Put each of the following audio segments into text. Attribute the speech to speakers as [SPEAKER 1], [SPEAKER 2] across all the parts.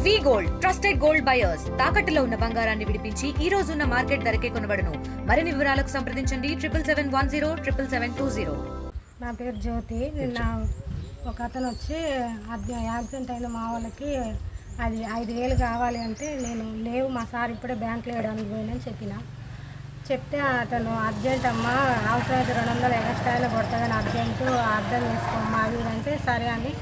[SPEAKER 1] వి gold trusted gold buyers తాకట్టులో ఉన్న బంగారాన్ని విడిపించి ఈ రోజు ఉన్న మార్కెట్ ధరకే కొనబడును. మరిన్ని వివరాలకు సంప్రదించండి 77107720.
[SPEAKER 2] నా పేరు జ్యోతి. నిన్న ఒక అతను వచ్చి యాక్సిడెంట్ అయిన మా వాళ్ళకి అది 5,000 కావాలి అంటే నేను లేవు మా సార్ ఇప్పుడే బ్యాంకులో వేయడానికి పోయినని చెప్తే అతను అర్జెంట్ అమ్మా అవసరమైతే 200 ఎక్స్ట్రాలో కొడతాదని అర్జెంటు అర్థం చేసుకోమ్మా అవి అంటే సరే అని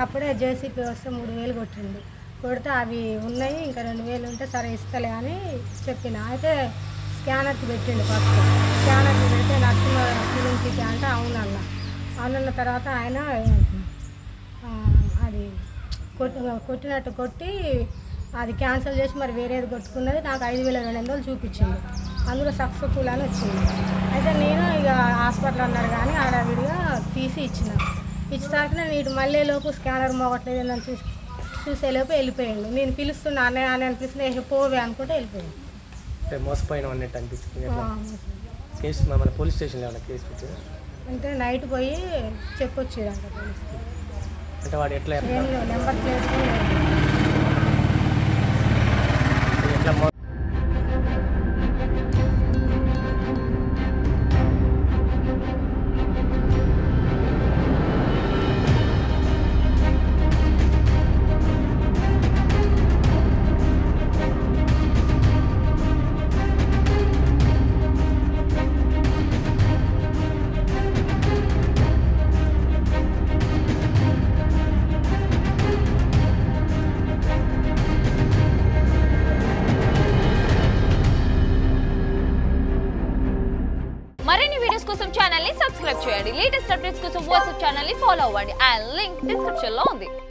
[SPEAKER 2] అప్పుడే జేసీపీ వస్తే 3,000 కొట్టింది. కొడితే అవి ఉన్నాయి ఇంకా 2,000 ఉంటే సరే ఇస్తలే అని చెప్పిన. అయితే స్కానర్కి పెట్టిండు. ఫస్ట్ స్కానర్కి పెడితే నర్సింహ ఫిలిం సిటీ అంటే అవునన్న తర్వాత ఆయన అది కొట్టినట్టు కొట్టి అది క్యాన్సిల్ చేసి మరి వేరేది కొట్టుకున్నది నాకు 5,200 చూపించింది. అందులో సక్సెస్ఫుల్ అని వచ్చింది. అయితే నేను ఇక హాస్పిటల్ అన్నారు కానీ ఆడవిడిగా తీసి ఇచ్చేసరికి నేను ఇటు మళ్ళీలోపు స్కానర్ మోగట్లేదు నన్ను చూసేలోపు వెళ్ళిపోయాడు. నేను పిలుస్తున్నా అన్నయ్య అనిపిస్తున్నా పోవే అనుకుంటే వెళ్ళిపోయాడు.
[SPEAKER 3] మోసపోయిన అన్నట్టు అనిపించింది. కేసు మన పోలీస్ స్టేషన్లో ఏమైనా కేసు పెట్టారు
[SPEAKER 2] అంటే నైట్ పోయి చెప్పొచ్చారంట పోలీస్కి.
[SPEAKER 3] అంటే వాడు ఎట్లా
[SPEAKER 2] నెంబర్ ప్లేట్
[SPEAKER 3] ఎట్లా
[SPEAKER 4] మరిన్ని వీడియోస్ కోసం ఛానల్ ని సబ్స్క్రైబ్ చేయండి. లేటెస్ట్ అప్డేట్స్ కోసం వాట్సాప్ ఛానల్ ని ఫాలో అవ్వండి. ఆ లింక్ డిస్క్రిప్షన్ లో ఉంది.